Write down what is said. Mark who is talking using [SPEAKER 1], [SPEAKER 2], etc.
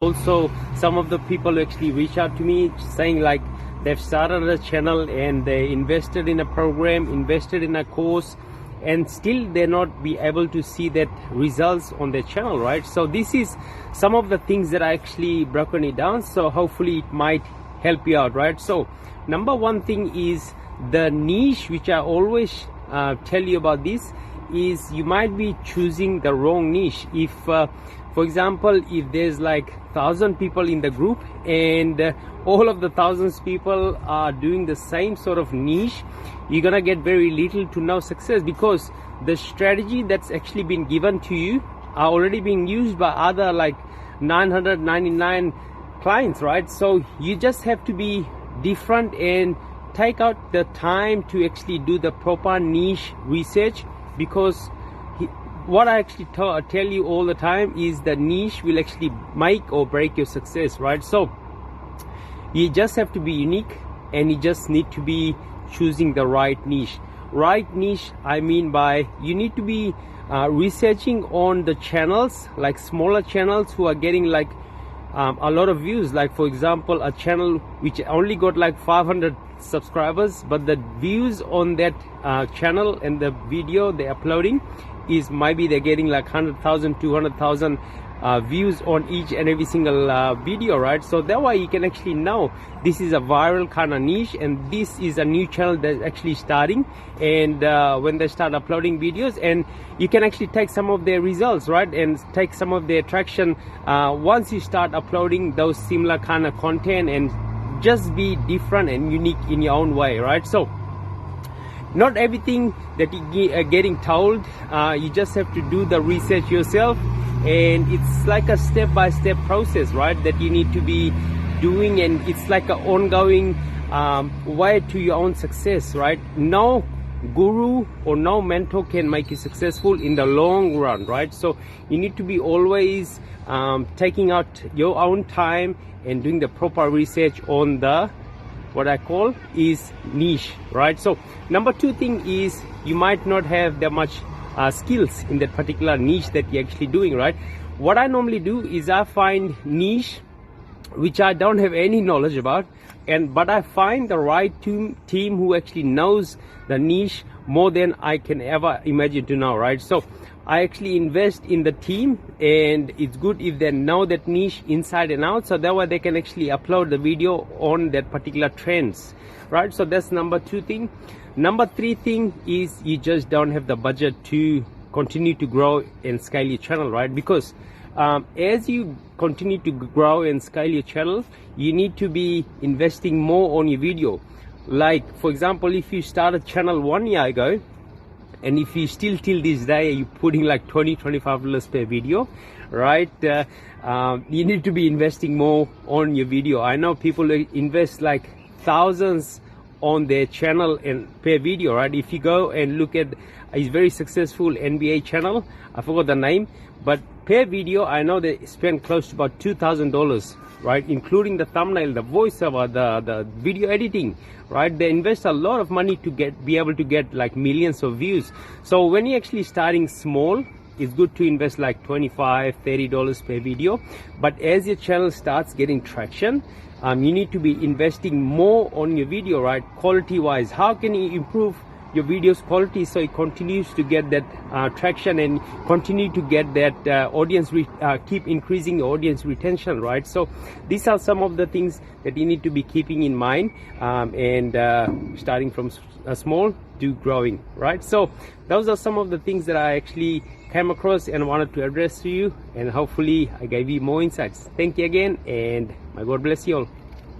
[SPEAKER 1] Also, some of the people actually reach out to me saying like they've started a channel and they invested in a program, invested in a course, and still they're not be able to see that results on their channel, right? So this is some of the things that I actually broken it down, so hopefully it might help you out, right? So number one thing is the niche, which I always tell you about this, is you might be choosing the wrong niche. If for example, if there's like 1,000 people in the group and all of the thousands people are doing the same sort of niche, you're gonna get very little to no success, because the strategy that's actually been given to you are already being used by other like 999 clients, right? So you just have to be different and take out the time to actually do the proper niche research, because what I actually tell you all the time is the niche will actually make or break your success, right? So you just have to be unique, and you just need to be choosing the right niche. Right niche, I mean by you need to be researching on the channels, like smaller channels who are getting like a lot of views. Like for example, a channel which only got like 500 subscribers, but the views on that channel and the video they're uploading is maybe they're getting like 100,000, 200,000 views on each and every single video, right? So that way you can actually know this is a viral kind of niche, and this is a new channel that's actually starting, and when they start uploading videos, and you can actually take some of their results, right, and take some of their traction once you start uploading those similar kind of content, and just be different and unique in your own way, right? So not everything that you are getting told, you just have to do the research yourself, and it's like a step-by-step process, right, that you need to be doing, and it's like an ongoing way to your own success, right? No guru or no mentor can make you successful in the long run, right? So you need to be always taking out your own time and doing the proper research on the what I call is niche, right? So number two thing is you might not have that much skills in that particular niche that you're actually doing, right? What I normally do is I find niche which I don't have any knowledge about, but I find the right team who actually knows the niche more than I can ever imagine to know, right? So I actually invest in the team, and it's good if they know that niche inside and out, so that way they can actually upload the video on that particular trends, right? So that's number two thing. Number three thing is you just don't have the budget to continue to grow and scale your channel, right? Because as you continue to grow and scale your channel, you need to be investing more on your video. Like for example, if you started channel 1 year ago, and if you still till this day you're putting like $20-$25 per video, right, you need to be investing more on your video. I know people invest like thousands on their channel and per video, right? If you go and look at a very successful NBA channel, I forgot the name, but per video I know they spend close to about $2,000, right, including the thumbnail, the voiceover, the video editing, right? They invest a lot of money to be able to get like millions of views. So when you're actually starting small, it's good to invest like $25-$30 per video, but as your channel starts getting traction, you need to be investing more on your video, right? Quality wise, how can you improve your videos quality so it continues to get that traction and continue to get that audience keep increasing your audience retention, right? So these are some of the things that you need to be keeping in mind, and starting from small to growing, right? So those are some of the things that I actually came across and wanted to address to you, and hopefully I gave you more insights. Thank you again, and my God bless you all.